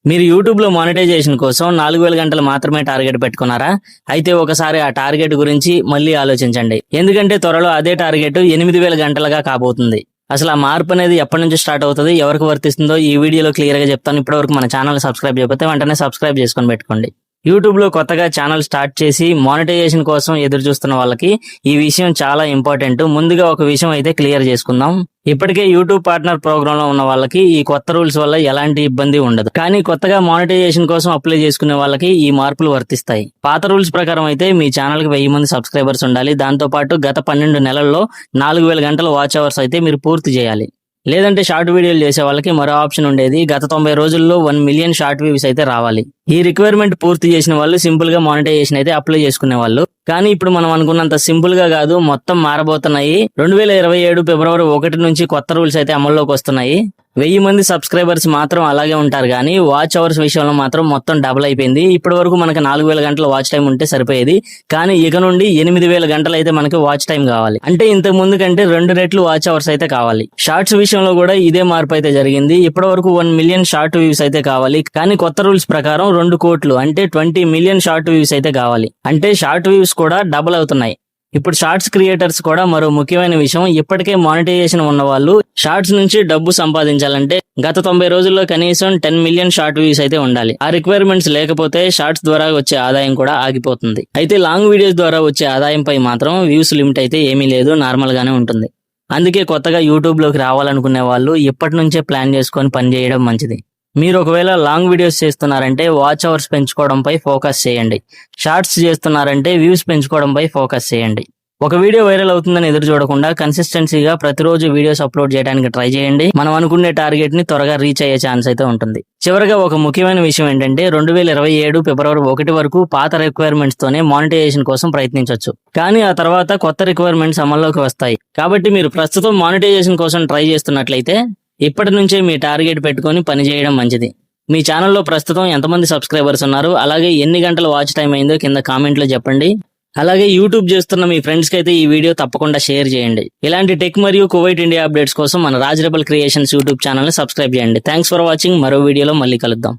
మీరు యూట్యూబ్ లో మానిటైజేషన్ కోసం 4000 గంటలు మాత్రమే టార్గెట్ పెట్టుకున్నారా? అయితే ఒకసారి ఆ టార్గెట్ గురించి మళ్ళీ ఆలోచించండి. ఎందుకంటే త్వరలో అదే టార్గెట్ 8000 గంటలుగా కాబోతుంది. అసలు ఆ మార్పు అనేది ఎప్పటి నుంచి స్టార్ట్ అవుతుంది, ఎవరికి వర్తిస్తుందో ఈ వీడియోలో క్లియర్ గా చెప్తాను. ఇప్పటివరకు మన ఛానల్ సబ్స్క్రైబ్ చేయకపోతే వెంటనే సబ్స్క్రైబ్ చేసుకొని పెట్టుకోండి. యూట్యూబ్ లో కొత్తగా ఛానల్ స్టార్ట్ చేసి మానిటైజేషన్ కోసం ఎదురు చూస్తున్న వాళ్ళకి ఈ విషయం చాలా ఇంపార్టెంట్. ముందుగా ఒక విషయం అయితే క్లియర్ చేసుకుందాం. ఇప్పటికే యూట్యూబ్ పార్ట్నర్ ప్రోగ్రామ్ లో ఉన్న వాళ్ళకి ఈ కొత్త రూల్స్ వల్ల ఎలాంటి ఇబ్బంది ఉండదు. కానీ కొత్తగా మానిటైజేషన్ కోసం అప్లై చేసుకునే వాళ్ళకి ఈ మార్పులు వర్తిస్తాయి. పాత రూల్స్ ప్రకారం అయితే మీ ఛానల్ కి 1000 మంది సబ్స్క్రైబర్స్ ఉండాలి. దాంతో పాటు గత 12 నెలల్లో 4000 గంటల వాచ్ అవర్స్ అయితే మీరు పూర్తి చేయాలి. లేదంటే షార్ట్ వీడియోలు చేసే వాళ్ళకి మరో ఆప్షన్ ఉండేది. గత 90 రోజుల్లో 1 మిలియన్ షార్ట్ వ్యూస్ అయితే రావాలి. ఈ రిక్వైర్మెంట్ పూర్తి చేసిన వాళ్ళు సింపుల్ గా మానిటైజేషన్ అయితే అప్లై చేసుకునే వాళ్ళు. కానీ ఇప్పుడు మనం అనుకున్నంత సింపుల్ గా కాదు, మొత్తం మారబోతున్నాయి. 2027 ఫిబ్రవరి 1 నుంచి కొత్త రూల్స్ అయితే అమల్లోకి వస్తున్నాయి. 1000 మంది సబ్స్క్రైబర్స్ మాత్రం అలాగే ఉంటారు, కానీ వాచ్ అవర్స్ విషయంలో మాత్రం మొత్తం డబుల్ అయిపోయింది. ఇప్పటి వరకు మనకి 4000 గంటల వాచ్ టైం ఉంటే సరిపోయేది, కానీ ఇక నుండి 8000 గంటలు అయితే మనకి వాచ్ టైం కావాలి. అంటే ఇంతకు ముందు కంటే 2 రెట్లు వాచ్ అవర్స్ అయితే కావాలి. షార్ట్స్ విషయంలో కూడా ఇదే మార్పు అయితే జరిగింది. ఇప్పటి వరకు 1 మిలియన్ షార్ట్ వ్యూస్ అయితే కావాలి, కానీ కొత్త రూల్స్ ప్రకారం 2 కోట్లు అంటే 20 మిలియన్ షార్ట్ వ్యూస్ అయితే కావాలి. అంటే షార్ట్ వ్యూస్ కూడా డబుల్ అవుతున్నాయి. ఇప్పుడు షార్ట్స్ క్రియేటర్స్ కూడా మరో ముఖ్యమైన విషయం, ఇప్పటికే మానిటైజేషన్ ఉన్న వాళ్ళు షార్ట్స్ నుంచి డబ్బు సంపాదించాలంటే గత 90 రోజుల్లో కనీసం 10 మిలియన్ షార్ట్ వ్యూస్ అయితే ఉండాలి. ఆ రిక్వైర్మెంట్స్ లేకపోతే షార్ట్స్ ద్వారా వచ్చే ఆదాయం కూడా ఆగిపోతుంది. అయితే లాంగ్ వీడియోస్ ద్వారా వచ్చే ఆదాయంపై మాత్రం వ్యూస్ లిమిట్ అయితే ఏమీ లేదు, నార్మల్ గానే ఉంటుంది. అందుకే కొత్తగా యూట్యూబ్ లోకి రావాలనుకునే వాళ్ళు ఇప్పటి నుంచే ప్లాన్ చేసుకొని పని చేయడం మంచిది. మీరు ఒకవేళ లాంగ్ వీడియోస్ చేస్తున్నారంటే వాచ్ అవర్స్ పెంచుకోవడంపై ఫోకస్ చేయండి. షార్ట్స్ చేస్తున్నారంటే వ్యూస్ పెంచుకోవడంపై ఫోకస్ చేయండి. ఒక వీడియో వైరల్ అవుతుందని ఎదురు చూడకుండా కన్సిస్టెన్సీగా ప్రతిరోజు వీడియోస్ అప్లోడ్ చేయడానికి ట్రై చేయండి. మనం అనుకునే టార్గెట్ ని త్వరగా రీచ్ అయ్యే ఛాన్స్ అయితే ఉంటుంది. చివరగా ఒక ముఖ్యమైన విషయం ఏంటంటే 2027 ఫిబ్రవరి 1 వరకు పాత రిక్వైర్మెంట్స్ తోనే మానిటైజేషన్ కోసం ప్రయత్నించవచ్చు. కానీ ఆ తర్వాత కొత్త రిక్వైర్మెంట్స్ అమల్లోకి వస్తాయి. కాబట్టి మీరు ప్రస్తుతం మానిటైజేషన్ కోసం ట్రై చేస్తున్నట్లయితే ఇప్పటి నుంచే మీ టార్గెట్ పెట్టుకొని పని చేయడం మంచిది. మీ ఛానల్లో ప్రస్తుతం ఎంతమంది సబ్స్క్రైబర్స్ ఉన్నారు, అలాగే ఎన్ని గంటల వాచ్ టైం అయిందో కింద కామెంట్ లో చెప్పండి. అలాగే యూట్యూబ్ చేస్తున్న మీ ఫ్రెండ్స్ కి అయితే ఈ వీడియో తప్పకుండా షేర్ చేయండి. ఇలాంటి టెక్ మరియు కువైట్ ఇండియా అప్డేట్స్ కోసం మన Raj rebel creations YouTube channel ని సబ్స్క్రైబ్ చేయండి. Thanks for watching. మరో వీడియోలో మళ్ళీ కలుద్దాం.